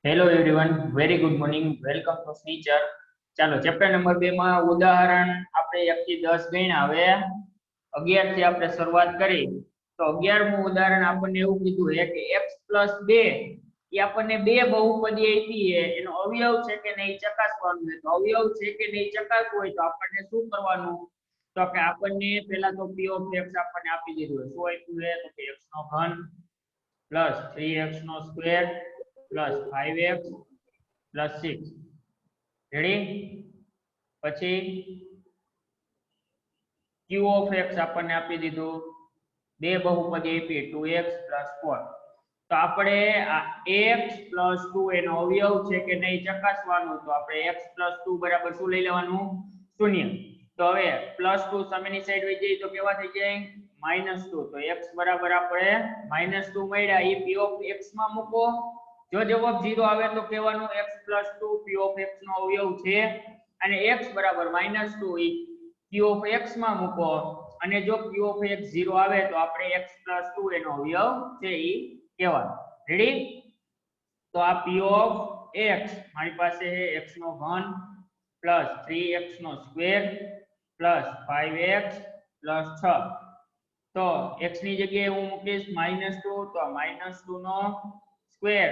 Hello everyone, very good morning. Welcome to Snicher. ચાલો chapter number 2 માં ઉદાહરણ આપણે 1 થી 10 ગણ્યા. હવે 11 થી આપણે શરૂઆત કરી. તો 11મું ઉદાહરણ આપણને એવું કીધું છે કે x + 2 એ આપણને બે બહુપદી આપી છે, એનો અવયવ છે કે નહીં ચકાસવાનું છે. તો અવયવ છે કે નહીં ચકાસવું હોય તો આપણને શું કરવાનું? તો કે આપણને પહેલા તો p of x આપણને આપી દીધું છે. શું આપ્યું છે? તો કે x નો ઘન પ્લસ 3x નો square plus 5x plus 6. Ready? પછી q of x આપણને આપી દીધું, બે બહુપદી આપી 2x પ્લસ 4. તો આપણે આ x પ્લસ 2 એનો અવયવ છે કે નહીં ચકાસવાનું. તો આપણે x પ્લસ 2 બરાબર શું લઈ લેવાનું? શૂન્ય. તો હવે પ્લસ 2 સામેની સાઈડ વહી જાય તો કેવા થઈ જાય? -2. તો x બરાબર આપણે -2 મળ્યા. એ p of x માં મૂકો. જો જવાબ 0 આવે તો કહેવાનું x plus 2 p of x નો અવયવ છે, અને x બરાબર -2 એ q of x માં મૂકો. અને જો q of x 0 આવે તો આપણે x પ્લસ 2 એનો અવયવ છે એ કહેવાનું. રેડી? તો આ p of x મારી પાસે છે x નો ઘન પ્લસ 3x નો સ્ક્વેર પ્લસ 5x પ્લસ 6. તો x ની જગ્યાએ હું મૂકીશ -2. તો -2 નો સ્ક્વેર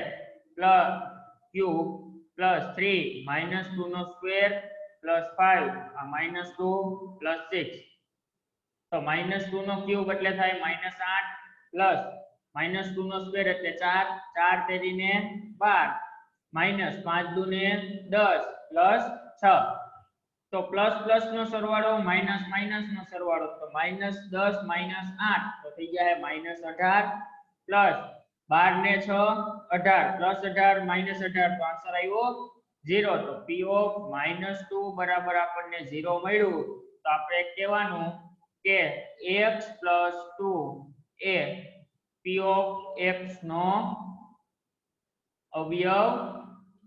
પ્લસ ક્યુબ પ્લસ 3 -2 નો સ્ક્વેર પ્લસ 5 આ -2 પ્લસ 6. તો -2 નો ક્યુબ એટલે થાય -8 પ્લસ -2 નો સ્ક્વેર એટલે 4 4 તેરીને 12 માઈનસ 5 દુને 10 પ્લસ 6. તો પ્લસ પ્લસ નો સરવાળો માઈનસ માઈનસ નો સરવાળો, તો -10 -8 તો થઈ જાય -18 પ્લસ 12 ને 6 18 પ્લસ 18 -18 તો આન્સર આવ્યો 0. તો p of -2 બરાબર આપણને 0 મળ્યું. તો આપણે કહેવાનું કે x + 2 A p of x નો અવયવ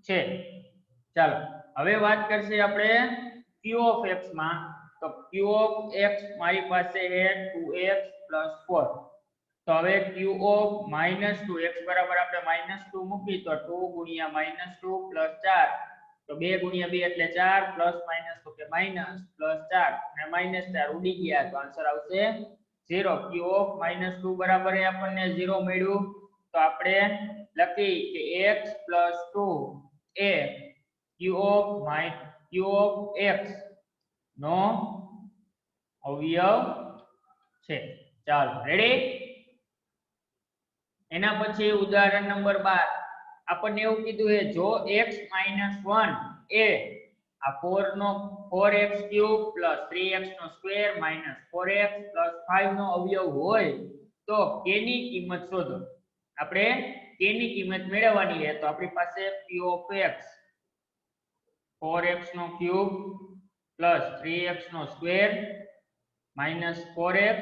છે. ચાલો હવે વાત કરશે આપણે q of x માં. તો q of x મારી પાસે છે 2x + 4. તો હવે q of -2 x બરાબર આપણે -2 મૂકી તો 2 * -2 + 4. તો 2 * 2 એટલે 4 પ્લસ માઈનસ તો કે માઈનસ પ્લસ 4 અને -4 ઉડી ગયા તો આન્સર આવશે 0. q of -2 બરાબર આપણને 0 મળ્યું. તો આપણે લખી કે x + 2 A q of x નો અવયવ છે. ચાલો રેડી? એના પછી ઉદાહરણ નંબર 12 આપણને એવું કીધું છે જો x - 1 એ આ 4x³ + 3x નો સ્ક્વેર - 4x + 5 નો અવયવ હોય તો k ની કિંમત શોધો. આપણે k ની કિંમત મેળવવાની છે. તો આપણી પાસે p of x 4x³ + 3x નો સ્ક્વેર - 4x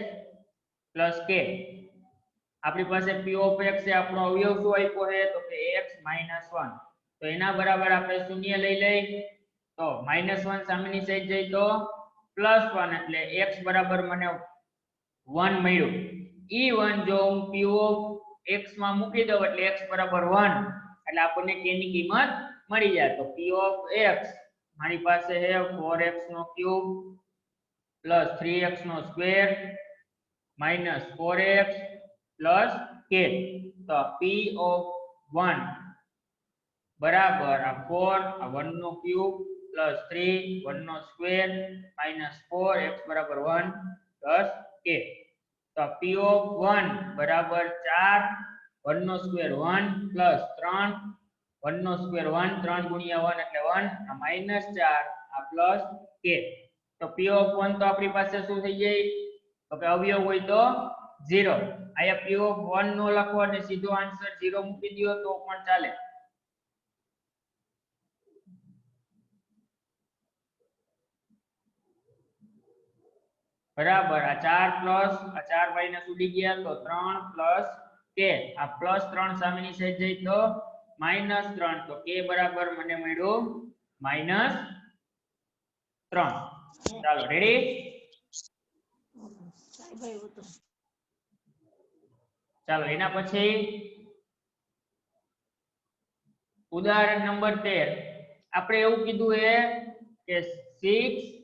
+ k. આપણી પાસે p of x છે, આપણો અવયવ શું આપ્યો છે? તો કે x - 1. તો એના બરાબર આપણે શૂન્ય લઈ લઈ. તો -1 સામેની સાઈડ જાય તો +1 એટલે x બરાબર મને 1 મળ્યું. ઈ 1 જો હું p of x માં મૂકી દઉં એટલે x બરાબર 1 એટલે આપણને k ની કિંમત મળી જાય. તો p of x મારી પાસે છે 4x³ + 3x નો સ્ક્વેર -4x + k. તો p of 1 બરાબર આ 4 આ 1 નો ક્યુબ પ્લસ 3 1 નો સ્ક્વેર -4 x બરાબર 1 પ્લસ k. તો p of 1 બરાબર 4 1 નો સ્ક્વેર 1 પ્લસ 3 1 નો સ્ક્વેર 1 3 * 1 એટલે 1 આ -4 આ પ્લસ k. તો p of 1 તો આપણી પાસે શું થઈ જાય? તો કે અવયવ હોય તો 0. આયા p of 1 નો લખો અને સીધો આન્સર 0 મૂકી દો તો પણ ચાલે. બરાબર આ 4 પ્લસ આ 4 માઈનસ ઉડી ગયા તો 3 પ્લસ k. આ પ્લસ 3 સામેની સાઈડ જાય તો -3 તો k બરાબર મને મળ્યું -3. ચાલો રેડી? ચાલો એના પછી ઉદાહરણ નંબર 13 આપણે એવું કીધું છે કે 6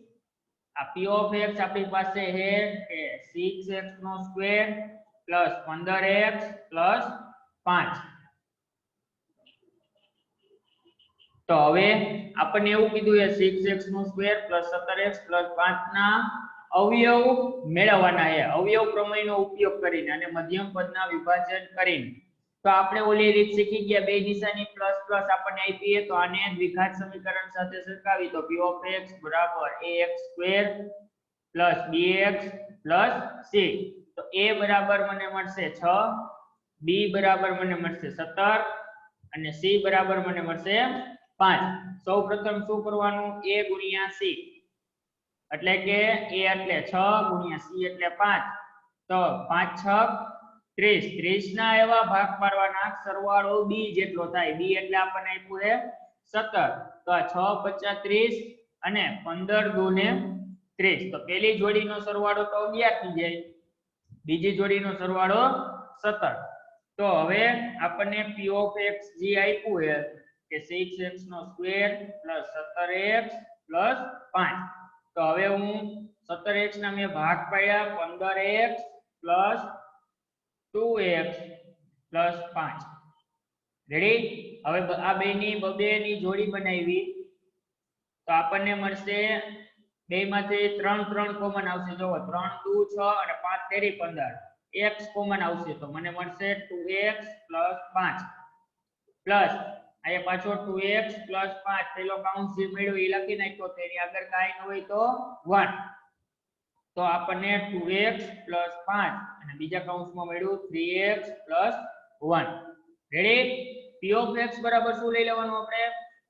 આ p of x આપણી પાસે છે કે 6x નો સ્ક્વેર પ્લસ 15x પ્લસ 5 તો હવે આપણને એવું કીધું છે 6x નો સ્ક્વેર પ્લસ 17x પ્લસ 5 ના અવયવ મેળવવાના છે અવયવ પ્રમેયનો ઉપયોગ કરીને અને મધ્યમ પદના વિભાજન કરીને તો આપણે ઓલી રીત શીખી ગયા બે નિશાની પ્લસ પ્લસ આપણને આપીએ તો આને દ્વિઘાત સમીકરણ સાથે સરખાવી તો p of x બરાબર ax square plus bx plus c તો a બરાબર મને મળશે 6 b બરાબર મને મળશે 17 અને c બરાબર મને મળશે 5 સૌપ્રથમ શું કરવાનું a ગુણ્યા c એટલે કે a એટલે 6 ગુણ્યા c એટલે 5 તો 5 6 30 30 ના એવા ભાગ પાડવાના સરવાળો b જેટલો થાય b એટલે આપણને આપ્યું છે 17 તો આ 6 50 30 અને 15 દુને 30 તો પહેલી જોડીનો સરવાળો તો 11 થઈ જાય બીજી જોડીનો સરવાળો 17 તો હવે આપણને p of x જે આપ્યું છે કે 6x નો સ્ક્વેર પ્લસ 17x પ્લસ 5 તો હવે હું 17x ના મે ભાગ પાડ્યા 15x plus 2x plus 5 ready હવે આ બેની બબેની જોડી બનાવી તો આપણને મળશે બેમાંથી 3 3 કોમન આવશે જો 3 2 6 અને 5 તેરી 15 x કોમન આવશે તો મને મળશે 2x પ્લસ 5 પ્લસ આયા પાછો 2x પ્લસ 5 પેલો કાઉન્ટ જે મળ્યો એ લખી નાખ્યો તેની આગળ કાઈ ન હોય તો 1 તો આપણને 2x પ્લસ 5 અને બીજા કાઉન્ટમાં મળ્યું 3x plus 1 ready p of x બરાબર શું લઈ લેવાનું આપણે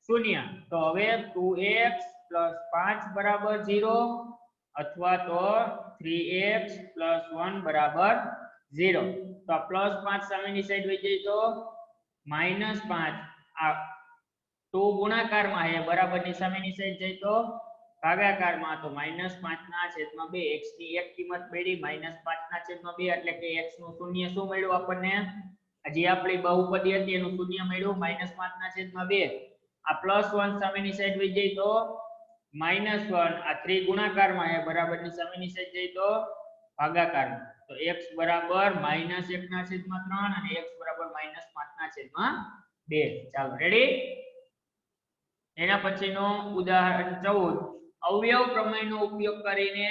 0 તો હવે 2x પ્લસ 5 બરાબર 0 અથવા તો 3x પ્લસ 1 બરાબર 0 તો પ્લસ 5 સામેની સાઈડ વઈ જાય તો માઈનસ 5 આ 2 ગુણાકારમાં છે બરાબરની સામેની સાઈડ જાય તો ભાગાકારમાં તો -5 ના છેદમાં 2 x ની એક કિંમત મળી -5 ના છેદમાં 2 એટલે કે x નું શૂન્ય શું મળ્યું આપણને જે આપણી બહુપદી હતી એનું શૂન્ય મળ્યું -5 ના છેદમાં 2 આ +1 સામેની સાઈડ વઈ જાય તો -1 આ 3 ગુણાકારમાં છે બરાબરની સામેની સાઈડ જાય તો ભાગાકારમાં તો x બરાબર -1 ના છેદમાં 3 અને x બરાબર -5 ના છેદમાં 2 ચાલો રેડી એના પછીનો ઉદાહરણ 14 અવયવ પ્રમેયનો ઉપયોગ કરીને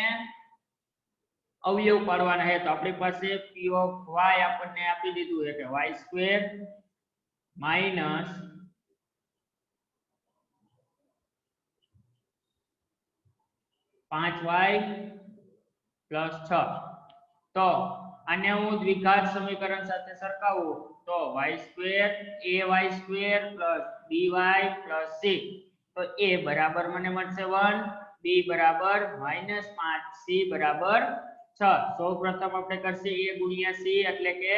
અવયવ પાડવાના છે તો આપણી પાસે p of y આપણને આપી દીધું છે કે y square minus 5y plus 6 તો આને હું દ્વિઘાત સમીકરણ સાથે સરખાવું તો y square ay square plus by plus c તો a બરાબર મને મળશે 1 b બરાબર -5 c બરાબર 6 સૌપ્રથમ આપણે કરશે a ગુણ્યા c એટલે કે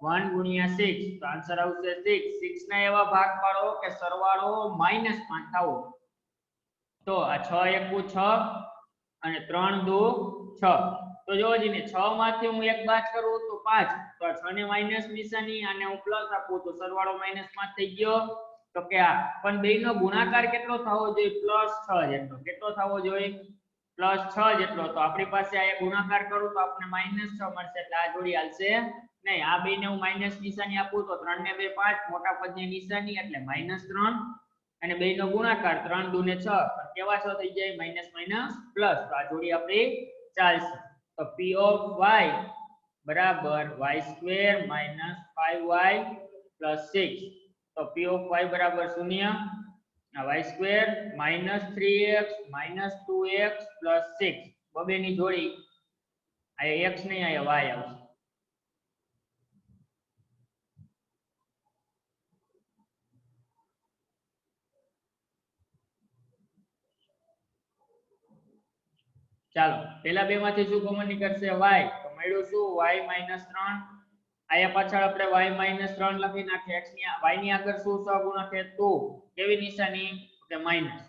1 ગુણ્યા 6 તો આન્સર આવશે 6 6 ના એવા ભાગ પાડો કે સરવાળો -5 થાવો તો આ 6 એકુ 6 અને 3 દુ 6 તો જો જીને 6 માંથી હું એક બાદ કરું તો 5 તો 6 ને માઈનસ નિશાની અને હું પ્લસ આપું તો સરવાળો -5 થઈ ગયો તો કે આ પણ બેયનો ગુણાકાર કેટલો થવો જોઈએ +6 જેટલો કેટલો થવો જોઈએ +6 જેટલો તો આપણી પાસે આ ગુણાકાર કરું તો આપણે -6 મળશે એટલે આ જોડી હાલશે નહીં આ બેને હું માઈનસ નિશાની આપું તો 3 ને 2 5 મોટા પદની નિશાની એટલે -3 અને બેયનો ગુણાકાર 3 દુ ને 6 કેવા 6 થઈ જાય માઈનસ માઈનસ પ્લસ તો આ જોડી આપણી ચાલશે તો p of y બરાબર y square minus 5y plus 6 તો p of y બરાબર 0 આ y square minus 3x minus 2x plus 6 બબેની જોડી આ x નહીં આ y આવશે ચાલો પહેલા બે માંથી શું કોમન નીકળશે y તો મળ્યું શું y -3 આયા પાછળ આપણે y -3 લખી નાખીએ x ની y ની આગળ શું સહગુણક છે 2 કેવી નિશાની કે માઈનસ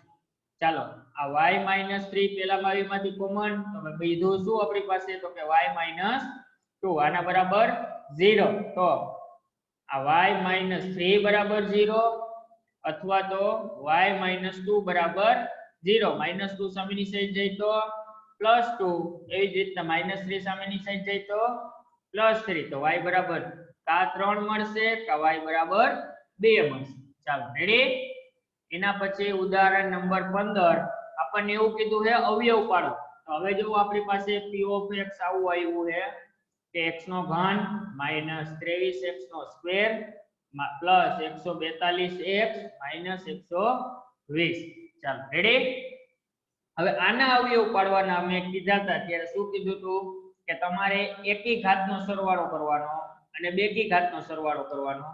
ચાલો આ y -3 પહેલા બાવીમાંથી કોમન તો બીજું શું આપણી પાસે તો કે y -2 આના બરાબર 0 તો આ y -3 બરાબર 0 અથવા તો y -2 બરાબર 0 -2 સામેની સાઈડ જાય તો +2 એવી જ રીતના -3 સામેની સાઈડ જાય તો +3 તો y બરાબર કા 3 મળશે કા y બરાબર 2 મળશે ચાલો રેડી એના પછી ઉદાહરણ નંબર 15 આપણને એવું કીધું છે અવયવ પાડો તો હવે જો આપણી પાસે p of x આવું આવ્યું છે કે x નો ઘન -23x નો સ્ક્વેર પ્લસ 142x માઇનસ 120 ચાલો રેડી હવે આના અવયવ પાડવાના અમે કીધા હતા ત્યારે શું કીધું હતું કે તમારે એકી ઘાતનો સરવાળો કરવાનો અને બેકી ઘાતનો સરવાળો કરવાનો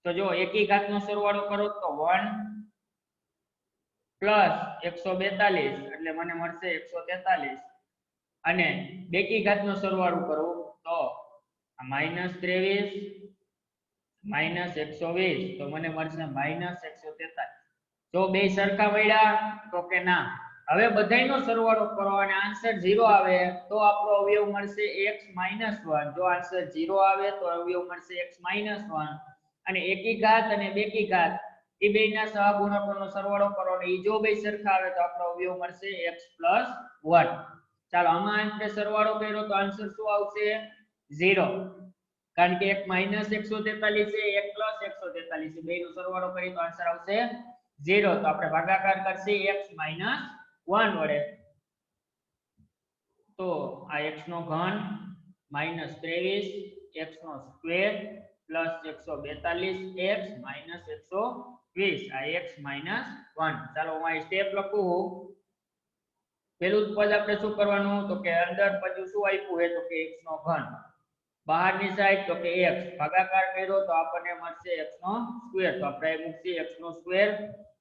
તો જો એકી ઘાતનો સરવાળો કરો તો 1 પ્લસ 142 એટલે મને મળશે 143 અને બેકી ઘાતનો સરવાળો કરો તો -23 -120 તો મને મળશે -143 તો બે સરખા મળ્યા તો કે ના હવે બધાયનો સરવાળો કરો અને આન્સર 0 આવે તો આપણો અવયવ મળશે x - 1 જો આન્સર 0 આવે તો અવયવ મળશે x - 1 અને એકી ઘાત અને બેકી ઘાત એ બેયના સહગુણકોનો સરવાળો કરો અને ઈ જો બે સરખા આવે તો આપણો અવયવ મળશે x + 1 ચાલો આમાં આપણે સરવાળો કર્યો તો આન્સર શું આવશે 0 કારણ કે એક -143 છે એક +143 છે બેયનો સરવાળો કરીએ તો આન્સર આવશે 0 તો આપણે ભાગાકાર કરશી x - 1 વડે તો આ x નો ઘન -23 x નો સ્ક્વેર પ્લસ 142x માઇનસ 120 આ x માઇનસ 1 ચાલો હું આ સ્ટેપ લખું પેલું પદ આપણે શું કરવાનું તો કે અંદર પછી શું આપ્યું છે તો કે x નો ઘન બહારની સાઈડ તો કે x ભાગાકાર કર્યો તો આપણને મળશે x નો સ્ક્વેર તો આપણે મૂકીએ x નો સ્ક્વેર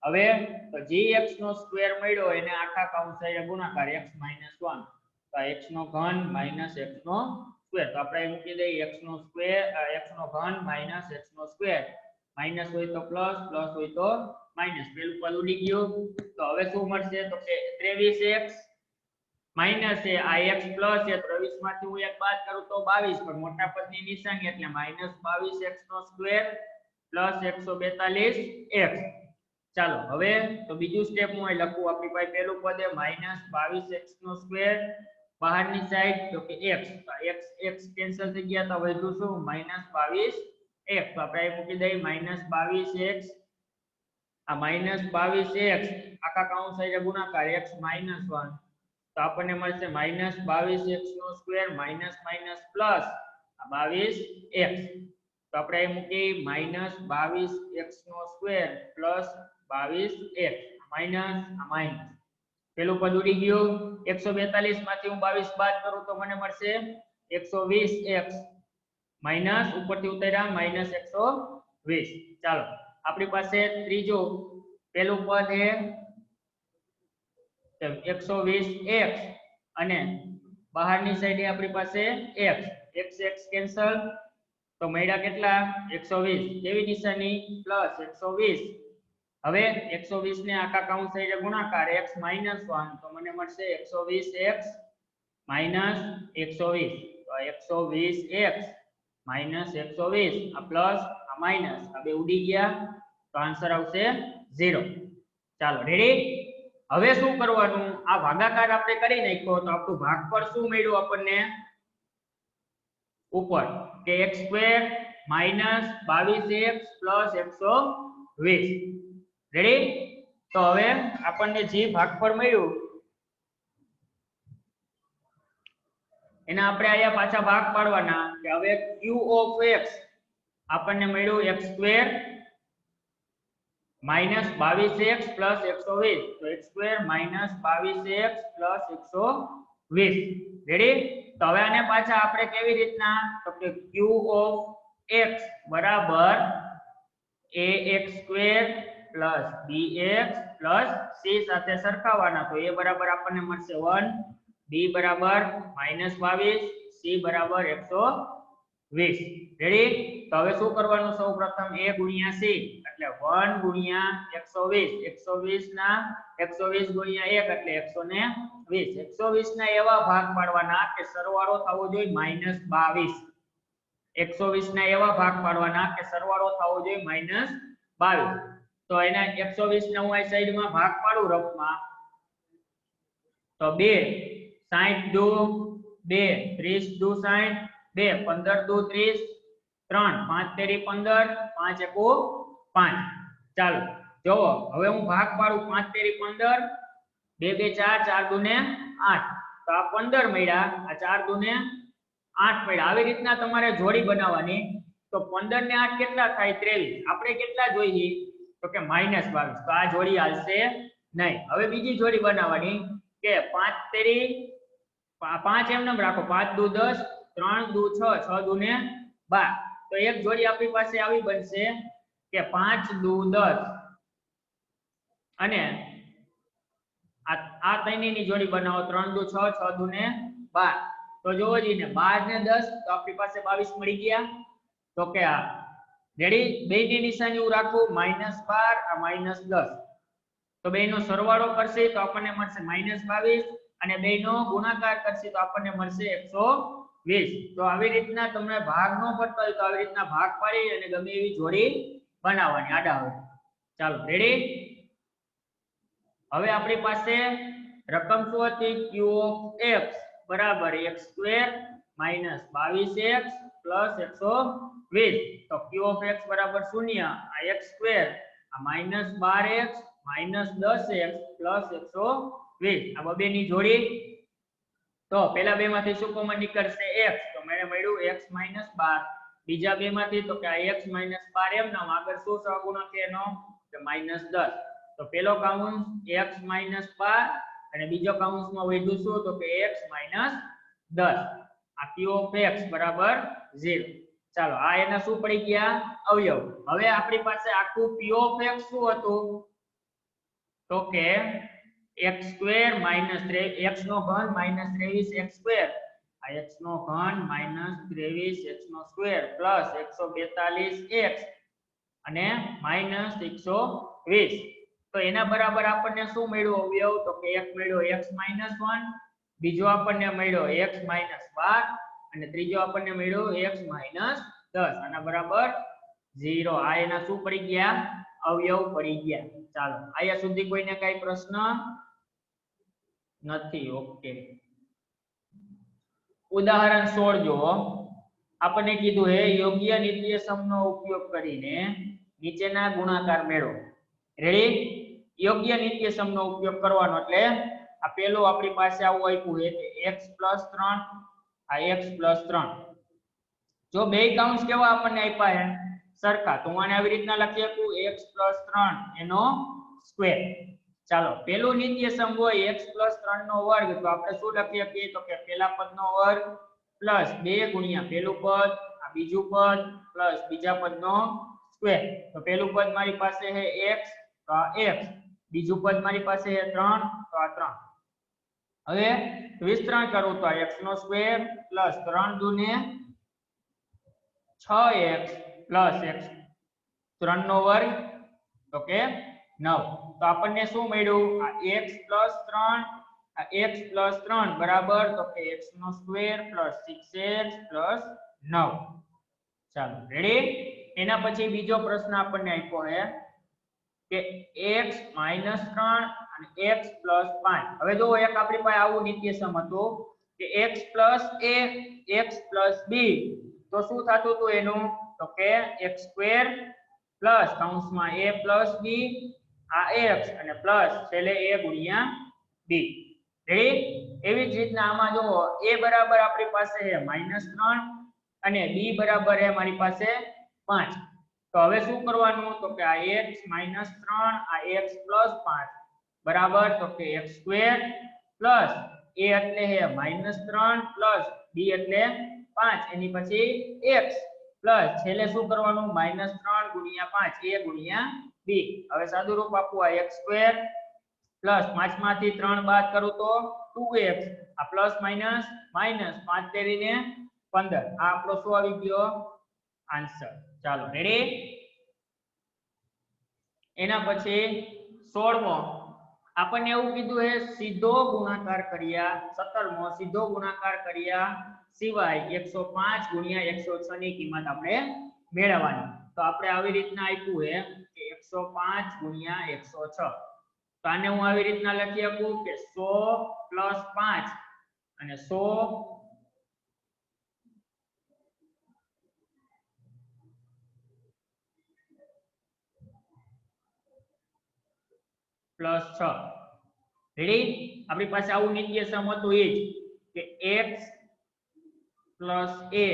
હવે તો જે x નો સ્ક્વેર મળ્યો એને આખા કૌંસ સાથે ગુણાકાર x માઇનસ 1 તો x નો ઘન માઇનસ x નો સ્ક્વેર તો આપણે મૂકી દઈએ x નો સ્ક્વેર x નો ઘન માઇનસ x નો સ્ક્વેર માઇનસ હોય તો પ્લસ પ્લસ હોય તો માઇનસ પેલું પદ ઉડી ગયું તો હવે શું મળશે તો કે 23x માઇનસ એ આ x પ્લસ એ 23 માંથી હું એક બાદ કરું તો 22 પણ મોટા પદની નિશાની એટલે -22x નો સ્ક્વેર પ્લસ 142x ચાલો હવે તો બીજું સ્ટેપ હું અહીં લખું આપણી પાસે પહેલું પદ એ -22x નો સ્ક્વેર બહારની સાઈડ તો કે x તો x કેન્સલ થઈ ગયા તો વધ્યું શું -22x તો આપણે અહીં મૂકી દઈએ -22x આ -22x આખા કૌંસ સાથે ગુણાકાર x - 1 તો આપણને મળશે -22x નો square minus minus plus 22x તો આપણે અહીં મૂકી -22x નો સ્ક્વેર પ્લસ 22x માઇનસ પેલું પદ ઉડી ગયું 142 માંથી હું 22 બાદ કરું તો મને મળશે 120x માઇનસ ઉપરથી ઉતાર્યા -120 ચાલો આપણી પાસે ત્રીજો પેલું પદ છે 120x અને બહારની સાઈડે આપણી પાસે x કેન્સલ તો મળ્યા કેટલા 120 કેવી નિશાની પ્લસ 120 હવે 120 ને આખા કૌંસ સાથે ગુણાકાર x - 1 તો મને મળશે 120x - 120 તો 120x - 120 આ પ્લસ આ માઈનસ આ બે ઉડી ગયા તો આન્સર આવશે 0 ચાલો રેડી હવે શું કરવાનું આ ભાગાકાર આપણે કરી નાખ્યો તો આપણું ભાગફળ શું મળ્યું આપણને ઉપર કે x² - 22x + 120 રેડી તો હવે આપણને જે ભાગફળ મળ્યું એના આપણે આયા પાછા ભાગ પાડવાના કે હવે q of x આપણને મળ્યું x² - 22x + 120 તો x² - 22x + 120 રેડી તો હવે આને પાછા આપણે કેવી રીતના તો કે q of x બરાબર ax² + bx + c સાથે સરખાવવાના તો a બરાબર આપણને મળશે 1 b બરાબર -22 c બરાબર 120 રેડી તો હવે શું કરવાનું સૌપ્રથમ a * c એટલે 1 * 120 120 ના 120 * 1 એટલે 120 120 ના એવા ભાગ પાડવાના કે સરવાળો થવો જોઈએ -22 120 ના એવા ભાગ પાડવાના કે સરવાળો થવો જોઈએ -22 તો એના 120 ને હું આ સાઈડમાં ભાગ પાડું રફમાં તો 2 60 દુ 2 30 દુ 60 2 15 દુ 30 3 5 તેરી 15 5 એકુ 5 ચાલો જોવો હવે હું ભાગ પાડું 5 તેરી 15 2 2 4 4 દુ ને 8 તો આ 15 મળ્યા આ 4 દુ ને 8 મળ્યા આવી રીતના તમારે જોડી બનાવવાની તો 15 ને 8 કેટલા થાય 23 આપણે કેટલા જોઈએ તો કે -22 તો આ જોડી હાલશે નહીં હવે બીજી જોડી બનાવવાની કે 5 તેરી 5 એમ નામ રાખો 5 દુ 10 3 દુ 6 6 દુ ને 12 તો એક જોડી આપણી પાસે આવી બનશે કે 5 દુ 10 અને આ ત્રણની જોડી બનાવો 3 દુ 6 6 દુ ને 12 તો જોવો જીને 12 ને 10 તો આપણી પાસે 22 મળી ગયા તો કે આ રેડી બેની નિશાની હું રાખું -12 આ -10 તો બેનો સરવાળો કરશે તો આપણને મળશે -22 અને બેનો ગુણાકાર કરશે તો આપણને મળશે 120 તો આવી રીતના તમને ભાગ નો પડતો હોય તો આવી રીતના ભાગ પાડી અને ગમે એવી જોડી બનાવવાની આડા હવે ચાલો રેડી હવે આપણી પાસે રકમ શું હતી q of x બરાબર x² - 22x + 120 તો q of x બરાબર 0 આ x² આ -12x -10x + 120 આ બેની જોડી તો પહેલા બે માંથી શું કોમન નીકળશે x તો મને મળ્યું x - 12 બીજા બે માંથી તો કે આ x - 12 એમ નામ આગળ શું સહગુણક એનો કે -10 તો પહેલો કાઉન્સ x - 12 અને બીજો કાઉન્સમાં વધ્યું શું તો કે x - 10 આ q of x બરાબર 0 ચાલો આ એના શું પડી ગયા અવયવ હવે આપણી પાસે આખું p of x શું હતું તો કે x² - x નો ઘન -23x² આ x નો ઘન -23x² + 142x અને -120 તો એના બરાબર આપણને શું મળ્યું અવયવ તો કે એક મળ્યો x - 1 બીજો આપણને મળ્યો x - 12 અને ત્રીજો આપણને મળ્યો x - 10 આના બરાબર 0 આ એના શું પડી ગયા અવયવ પડી ગયા ચાલો આયા સુધી કોઈને કઈ પ્રશ્ન નથી ઓકે ઉદાહરણ 16 જો આપણને કીધું હે યોગ્ય નિત્યસમનો ઉપયોગ કરીને નીચેના ગુણાકાર મેળવો રેડી યોગ્ય નિત્યસમનો ઉપયોગ કરવાનો એટલે આ પેલો આપણી પાસે આવું આપ્યું છે કે x + 3 આ x + 3 જો બે કાઉન્સ કેવા આપણને આપ્યા છે સરખા તો હું આને આવી રીતના લખી શકું x + 3 એનો સ્ક્વેર ચાલો પેલું નિત્યસમ હોય x + 3 નો વર્ગ તો આપણે શું લખી શકીએ તો કે પહેલા પદનો વર્ગ પ્લસ 2 ગુણ્યા પેલું પદ આ બીજું પદ પ્લસ બીજા પદનો સ્ક્વેર તો પેલું પદ મારી પાસે છે x તો આ x બીજું પદ મારી પાસે છે 3 તો આ 3 હવે વિસ્તરણ કરું તો આ x નો સ્ક્વેર પ્લસ 3 દુને 6x પ્લસ x 3 નો વર્ગ તો કે 9 તો આપણને શું મળ્યું આ x + 3 આ x + 3 બરાબર તો કે x નો સ્ક્વેર પ્લસ 6x પ્લસ 9 ચાલો રેડી એના પછી બીજો પ્રશ્ન આપણને આપ્યો છે કે x - 3 અને x + 5 હવે જો એક આપણી પાસે આવું નિત્યસમ હતું કે x + a x + b તો શું થાતું હતું એનું તો કે x² પ્લસ કૌંસમાં a + b આ x અને પ્લસ છેલ્લે a ગુણ્યા b રેડી એવી જ રીતના આમાં જો a બરાબર આપણી પાસે છે -3 અને b બરાબર છે મારી પાસે 5 તો હવે શું કરવાનું તો કે આ x - 3 આ x + 5 બરાબર તો કે x² પ્લસ a એટલે છે -3 પ્લસ b એટલે 5 એની પછી x પ્લસ છેલ્લે શું કરવાનું -3 ગુણ્યા 5 a ગુણ્યા b હવે સાદું રૂપ આપું આ x² પ્લસ 5 માંથી 3 બાદ કરું તો 2x આ પ્લસ માઈનસ માઈનસ 5 તેરીને 15 આ આપણો શું આવી ગયો આન્સર ચાલો રેડી એના પછી 16મો આપણને એવું કીધું છે સીધો ગુણાકાર કર્યા 17મો સીધો ગુણાકાર કર્યા સિવાય 105 ગુણ્યા 106 ની કિંમત આપણે મેળવવાની તો આપણે આવી રીતના આપ્યું છે કે 105 ગુણ્યા 106. તો આને હું આવી રીતના લખી શકું કે 100 + 5 અને 100 + 6. રેડી? આપણી પાસે આવું નિત્યસમ હતું એ જ કે x + a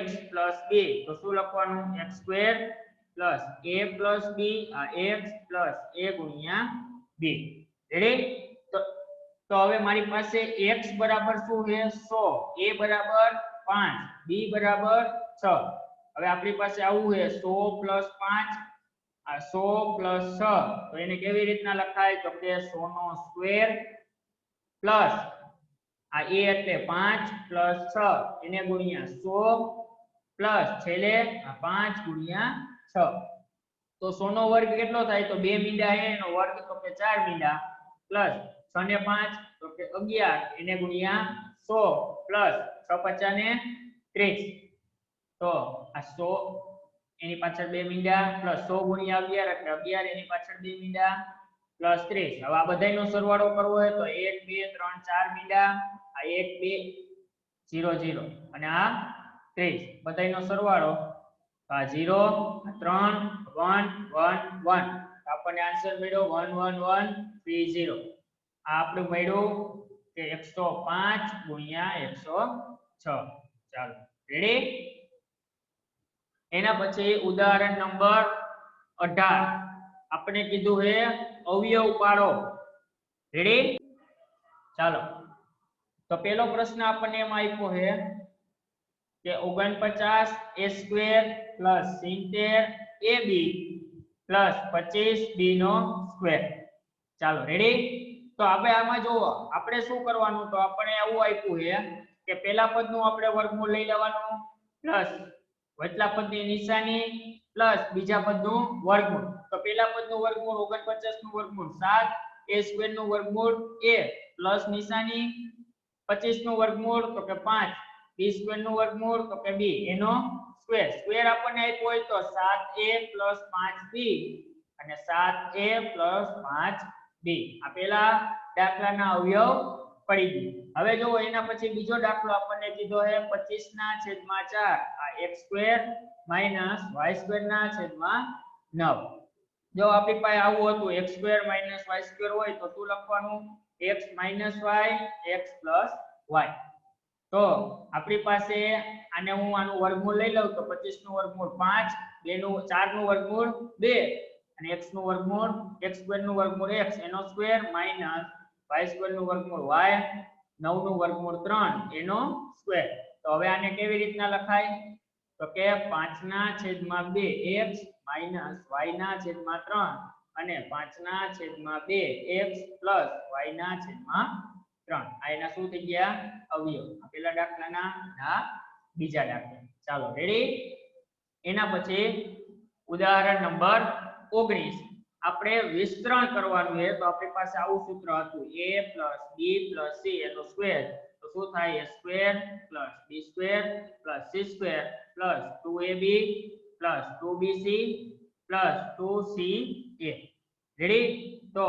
x + b તો શું લખવાનું x² + a + b આ x + a ગુણ્યા b. રેડી? તો હવે મારી પાસે x બરાબર શું છે 100, a બરાબર 5, b બરાબર 6. હવે આપણી પાસે આવું છે 100 + 5 આ 100 + 6 તો એને કેવી રીતના લખાય તો કે 100 નો સ્ક્વેર પ્લસ આ a એટલે 5 + 6 એને ગુણ્યા 100 પ્લસ છેલ્લે આ 5 ગુણ્યા 6 તો 100 નો વર્ગ કેટલો થાય તો 2 મીંડા એનો વર્ગ તો કે 4 મીંડા પ્લસ 6 ને 5 તો કે 11 એને ગુણ્યા 100 પ્લસ 6 × 5 = 30 તો આ 100 એની પાછળ 2 મીંડા પ્લસ 100 ગુણ્યા 11 એટલે 11 એની પાછળ 2 મીંડા પ્લસ 30. હવે આ બધાયનો સરવાળો કરવો હોય તો 1 2 3 4 મીંડા આ 1 2 0 0 અને આ 30 બધાયનો સરવાળો આ 0 3 1 1 1 આપણને આન્સર મળ્યો 1 1 1 3 0. આ આપણું મળ્યું કે 105 ગુણ્યા 106. ચાલો રેડી? એના પછી ઉદાહરણ નંબર 18 આપણે કીધું છે અવયવ પાડો. રેડી? ચાલો તો પહેલો પ્રશ્ન આપણને એમ આપ્યો છે કે 49 a² + 70 ab + 25 b નો સ્ક્વેર. ચાલો રેડી? તો આપણે આમાં જુઓ આપણે શું કરવાનું તો આપણે આવું આપ્યું છે કે પહેલા પદનું આપણે વર્ગમૂળ લઈ લેવાનું પ્લસ વચલા પદની નિશાની પ્લસ બીજા પદનું વર્ગમૂળ. તો પહેલા પદનું વર્ગમૂળ 49 નું વર્ગમૂળ 7 a² નું વર્ગમૂળ a પ્લસ નિશાની 25 નું વર્ગમૂળ તો કે 5 b² નું વર્ગમૂળ તો કે b એનો સ્ક્વેર. સ્ક્વેર આપણને આપ્યો હોય તો 7a + 5b અને 7a + 5b. આ પહેલા દાખલાના અવયવ પડી ગયું. હવે જો એના પછી બીજો દાખલો આપણને કીધો છે 25/4 આ x² - y² / 9. જો આપણી પાસે આવું હતું x² - y² હોય તો શું લખવાનું x - y x + y. તો આપણી પાસે આને હું આનું વર્ગમૂળ લઈ લઉં તો 25 નું વર્ગમૂળ 5 2 નું 4 નું વર્ગમૂળ 2 અને x નું વર્ગમૂળ x² નું વર્ગમૂળ x એનો સ્ક્વેર માઈનસ y² નું વર્ગમૂળ y 9 નું વર્ગમૂળ 3 એનો સ્ક્વેર. તો હવે આને કેવી રીતના લખાય તો કે 5/2 x માઈનસ y/3 અને 5/2 x પ્લસ y/3. આ એના શું થઈ ગયા અવયવ. આ પહેલા દાખલાના આ બીજા દાખલા. ચાલો રેડી? એના પછી ઉદાહરણ નંબર 19 આપણે વિસ્તરણ કરવાનું છે તો આપણી પાસે આવું સૂત્ર હતું a + b + c એનો સ્ક્વેર તો શું થાય a² + b² + c² + 2ab + 2bc + 2ca. Ready? તો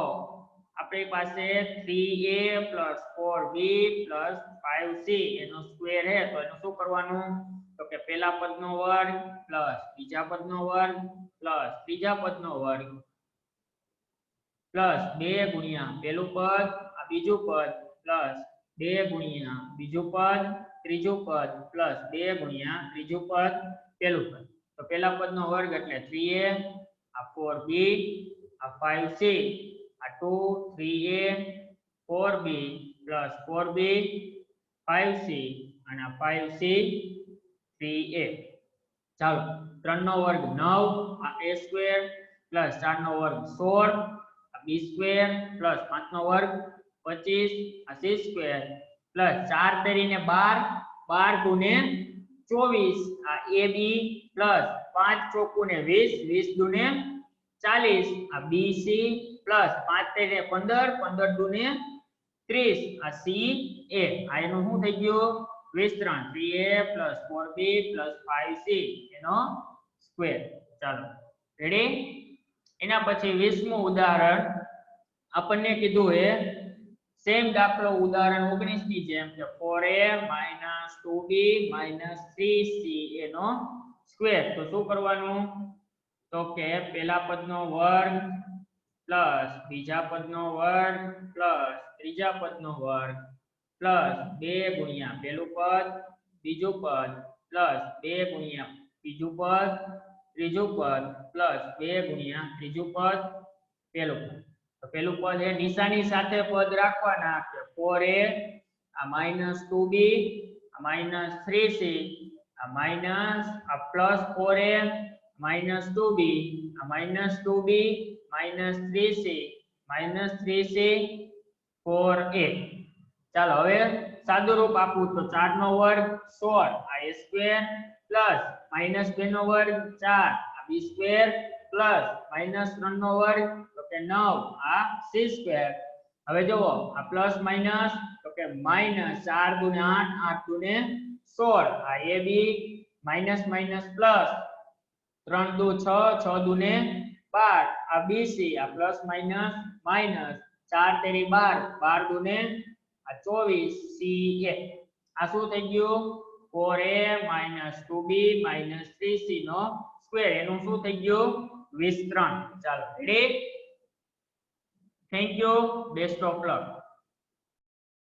આપણી પાસે 3a + 4b + 5c એનો સ્ક્વેર છે તો એનું શું કરવાનું તો કે પહેલા પદનો વર્ગ પ્લસ બીજા પદનો વર્ગ પ્લસ ત્રીજા પદનો વર્ગ પ્લસ 2 ગુણ્યા પહેલું પદ આ બીજું પદ પ્લસ 2 ગુણ્યા બીજું પદ ત્રીજું પદ પ્લસ 2 ગુણ્યા ત્રીજું પદ પહેલું પદ. તો પહેલા પદનો વર્ગ એટલે 3a આ 4b આ 5c આ 2 3a 4b + 4b 5c અને આ 5c 3a. ચાલો 3 નો વર્ગ 9 આ a² + 4 નો વર્ગ 16 આ b² + 5 નો વર્ગ 25 આ c² + 4 તરીને 12 12 દુને 24 આ ab + 5 ચોકુને 20 20 દુને 40 આ bc + 5 તરીને 15 15 દુને 30 આ ca. આ એનું શું થઈ ગયું વિસ્તરણ 3a + 4b + 5c એનો સ્ક્વેર. ચાલો રેડી? એના પછી 20મું ઉદાહરણ આપણને કીધું એ સેમ દાખલો ઉદાહરણ 19 ની જેમ કે 4a 2b 3c એનો સ્ક્વેર. તો શું કરવાનું? તો કે પહેલા પદનો વર્ગ પ્લસ બીજા પદનો વર્ગ પ્લસ ત્રીજા પદનો વર્ગ પ્લસ 2 ગુણ્યા પહેલું પદ બીજું પદ પ્લસ 2 ગુણ્યા બીજું પદ ત્રીજું પદ પ્લસ 2 ગુણ્યા ત્રીજું પદ પહેલું પદ. તો પહેલું પદ એ નિશાની સાથે પદ રાખવાના કે 4a આ -2b આ -3c આ માઈનસ આ પ્લસ 4a -2b આ -2b -3c -3c 4a. ચાલો હવે સાદું રૂપ આપું તો 4 નો વર્ગ 16 આ a સ્ક્વેર પ્લસ -2 નો વર્ગ 4 આ b સ્ક્વેર પ્લસ -3 નો વર્ગ તો કે 9 આ c સ્ક્વેર. હવે જુઓ આ પ્લસ માઈનસ તો કે -4 × 8 8 × 16 આ ab માઈનસ માઈનસ પ્લસ 3 દુ 6 6 દુ 12 આ bc આ પ્લસ માઈનસ માઈનસ 4 તેરી 12 12 દુ આ 24 ca. આ શું થઈ ગયું? 4a 2b 3c નો સ્ક્વેર. એનું શું થઈ ગયું? 23. ચાલો ready. Thank you. Best of luck.